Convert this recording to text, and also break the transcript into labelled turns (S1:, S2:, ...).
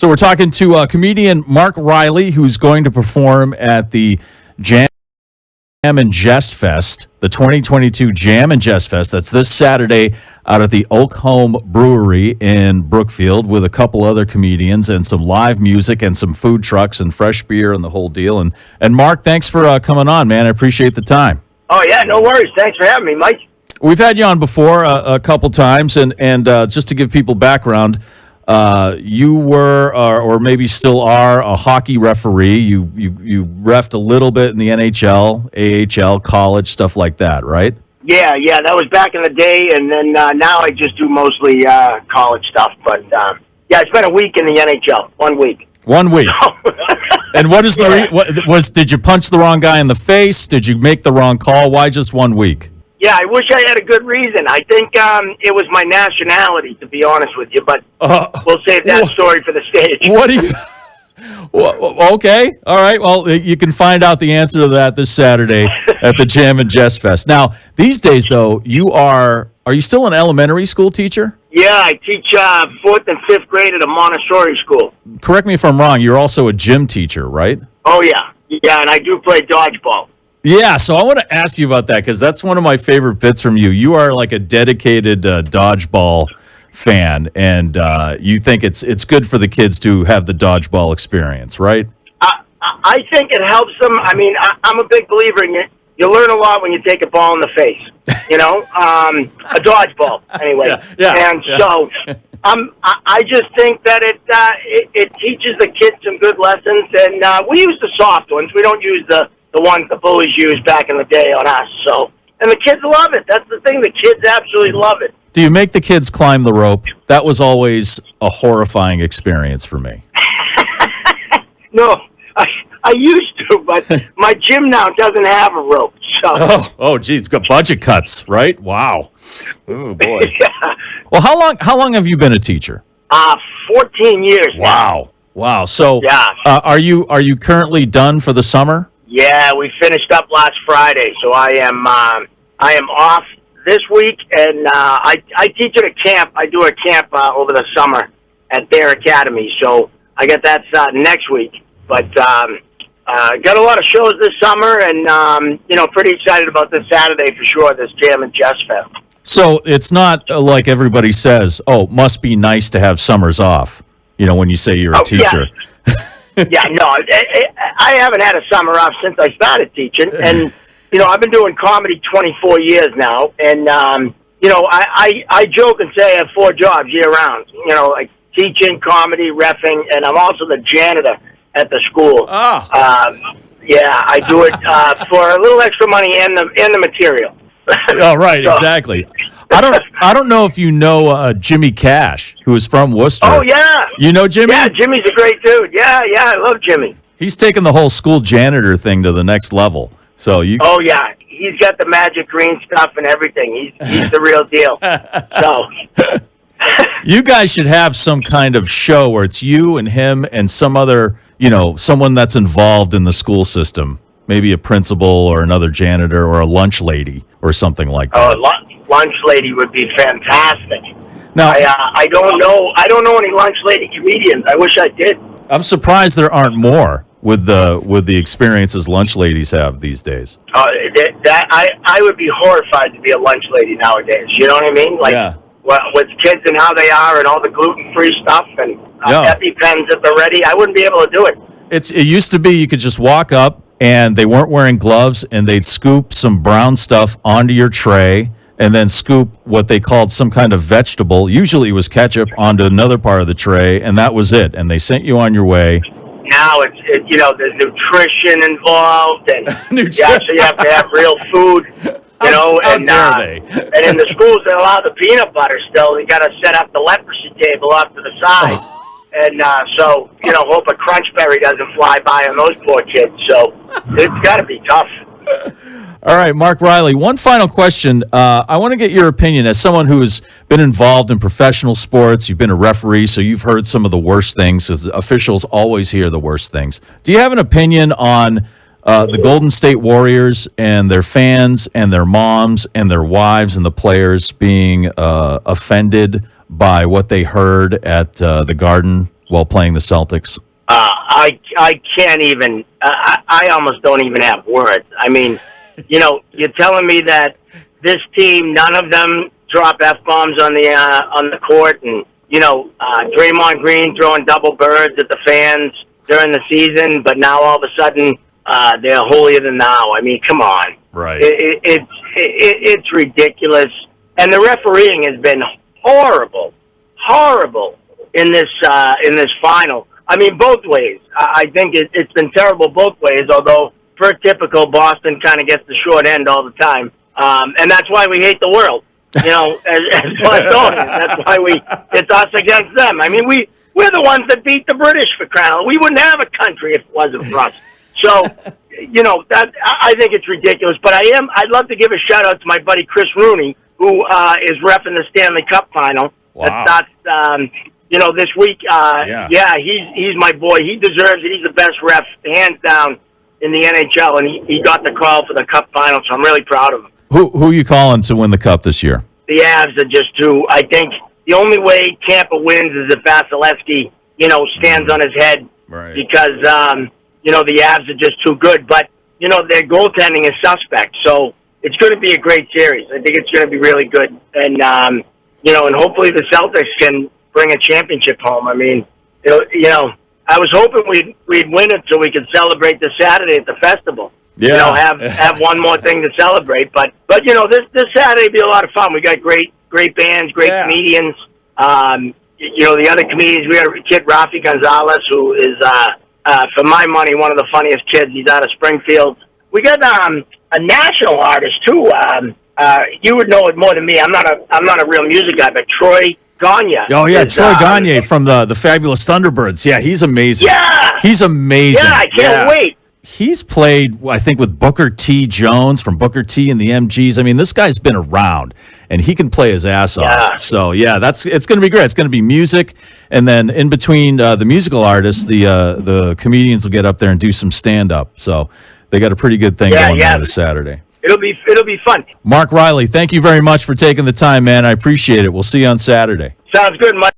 S1: So we're talking to comedian Mark Riley, who's going to perform at the Jam and Jest Fest, the 2022 Jam and Jest Fest. That's this Saturday out at the Oakholm Brewery in Brookfield with a couple other comedians and some live music and some food trucks and fresh beer and the whole deal. And Mark, thanks for coming on, man. I appreciate the time.
S2: Oh, yeah, no worries. Thanks for having me, Mike.
S1: We've had you on before a couple times, and just to give people background, you were, or maybe still are, a hockey referee. You reffed a little bit in the NHL, AHL, college, stuff like that, right?
S2: Yeah, that was back in the day, and then now I just do mostly college stuff. But, yeah, I spent a week in the NHL, 1 week.
S1: 1 week. And what is did you punch the wrong guy in the face? Did you make the wrong call? Why just 1 week?
S2: Yeah, I wish I had a good reason. I think it was my nationality, to be honest with you, but we'll save that story for the stage.
S1: What do you... Okay, all right. Well, you can find out the answer to that this Saturday at the Jam and Jest Fest. Now, these days, though, are you still an elementary school teacher?
S2: Yeah, I teach 4th and 5th grade at a Montessori school.
S1: Correct me if I'm wrong. You're also a gym teacher, right?
S2: Oh, yeah. Yeah, and I do play dodgeball.
S1: Yeah, so I want to ask you about that because that's one of my favorite bits from you. You are like a dedicated dodgeball fan, and you think it's good for the kids to have the dodgeball experience, right?
S2: I think it helps them. I mean, I'm a big believer in it. You learn a lot when you take a ball in the face, you know, a dodgeball anyway. So I just think that it teaches the kids some good lessons, and we use the soft ones. We don't use the ones the bullies used back in the day on us. So, and the kids love it. That's the thing. The kids absolutely love it.
S1: Do you make the kids climb the rope? That was always a horrifying experience for me.
S2: No, I used to, but my gym now doesn't have a rope. So.
S1: Oh, geez, got budget cuts, right? Wow. Oh boy.
S2: Yeah.
S1: Well, how long have you been a teacher?
S2: 14 years.
S1: Wow.
S2: Now.
S1: Wow. So,
S2: yeah.
S1: Are you currently done for the summer?
S2: Yeah, we finished up last Friday, so I am off this week, and I teach at a camp. I do a camp over the summer at their academy, so I guess that's next week. But got a lot of shows this summer, and pretty excited about this Saturday for sure. This Jam and Jest Fest. So
S1: it's not like everybody says, "Oh, must be nice to have summers off." You know, when you say you're a teacher.
S2: Yeah, no, I haven't had a summer off since I started teaching, and I've been doing comedy 24 years now, and I joke and say I have 4 jobs year round. Like teaching, comedy, reffing, and I'm also the janitor at the school.
S1: Oh.
S2: Yeah, I do it for a little extra money and the material.
S1: Oh, right, exactly. I don't know if you know Jimmy Cash, who is from Worcester.
S2: Oh, yeah.
S1: You know Jimmy?
S2: Yeah, Jimmy's a great dude. Yeah, I love Jimmy.
S1: He's taken the whole school janitor thing to the next level. So you.
S2: Oh, yeah. He's got the magic green stuff and everything. He's the real deal. So.
S1: You guys should have some kind of show where it's you and him and some other, someone that's involved in the school system. Maybe a principal or another janitor or a lunch lady or something like that.
S2: Oh, lunch lady would be fantastic.
S1: Now,
S2: I don't know any lunch lady comedians. I wish I did.
S1: I'm surprised there aren't more with the experiences lunch ladies have these days.
S2: I would be horrified to be a lunch lady nowadays. You know what I mean? Like,
S1: yeah.
S2: With kids and how they are and all the gluten-free stuff and EpiPens at the ready, I wouldn't be able to do it.
S1: It used to be you could just walk up and they weren't wearing gloves and they'd scoop some brown stuff onto your tray and then scoop what they called some kind of vegetable, usually it was ketchup, onto another part of the tray, and that was it. And they sent you on your way.
S2: Now there's nutrition involved, and you actually have to have real food, and in the schools that allow the peanut butter still, you got to set up the leprosy table off to the side. And so, hope a crunchberry doesn't fly by on those poor kids. So it's got to be tough.
S1: All right, Mark Riley, one final question. I want to get your opinion as someone who has been involved in professional sports. You've been a referee, so you've heard some of the worst things, as officials always hear the worst things. Do you have an opinion on the Golden State Warriors and their fans and their moms and their wives and the players being offended by what they heard at the Garden while playing the Celtics?
S2: I can't even. I almost don't even have words. I mean, you're telling me that this team, none of them drop F-bombs on the court, and Draymond Green throwing double birds at the fans during the season, but now all of a sudden they're holier than thou. I mean, come on.
S1: Right.
S2: It's ridiculous, and the refereeing has been horrible in this final. I mean, both ways. I think it's been terrible both ways, although per typical, Boston kind of gets the short end all the time. And that's why we hate the world, as Bostonians. That's why it's us against them. I mean, we're the ones that beat the British, for crying out loud. We wouldn't have a country if it wasn't for us. So, that I think it's ridiculous. But I'd love to give a shout-out to my buddy Chris Rooney, who is reffing the Stanley Cup final.
S1: Wow.
S2: That's this week. He's my boy. He deserves it. He's the best ref, hands down, in the NHL, and he got the call for the Cup final, so I'm really proud of him.
S1: Who are you calling to win the Cup this year?
S2: The Avs are just too. I think the only way Tampa wins is if Vasilevsky, stands on his head,
S1: right?
S2: Because the Avs are just too good. But their goaltending is suspect, so it's going to be a great series. I think it's going to be really good, and and hopefully the Celtics can bring a championship home. I mean, I was hoping we'd win it so we could celebrate this Saturday at the festival.
S1: Yeah.
S2: Have one more thing to celebrate. But this Saturday will be a lot of fun. We got great bands, great comedians. The other comedians, we got a kid, Rafi Gonzalez, who is, for my money, one of the funniest kids. He's out of Springfield. We got a national artist too. You would know it more than me. I'm not a real music guy, but Troy Gagne.
S1: Oh, yeah, Troy Gagne from the Fabulous Thunderbirds. Yeah, he's amazing.
S2: Yeah.
S1: He's amazing.
S2: Yeah, I can't wait.
S1: He's played, I think, with Booker T. Jones from Booker T. and the MGs. I mean, this guy's been around, and he can play his ass off. So, it's going to be great. It's going to be music, and then in between the musical artists, the comedians will get up there and do some stand-up. So they got a pretty good thing going on this Saturday.
S2: It'll be fun.
S1: Mark Riley, thank you very much for taking the time, man. I appreciate it. We'll see you on Saturday.
S2: Sounds good, Mike.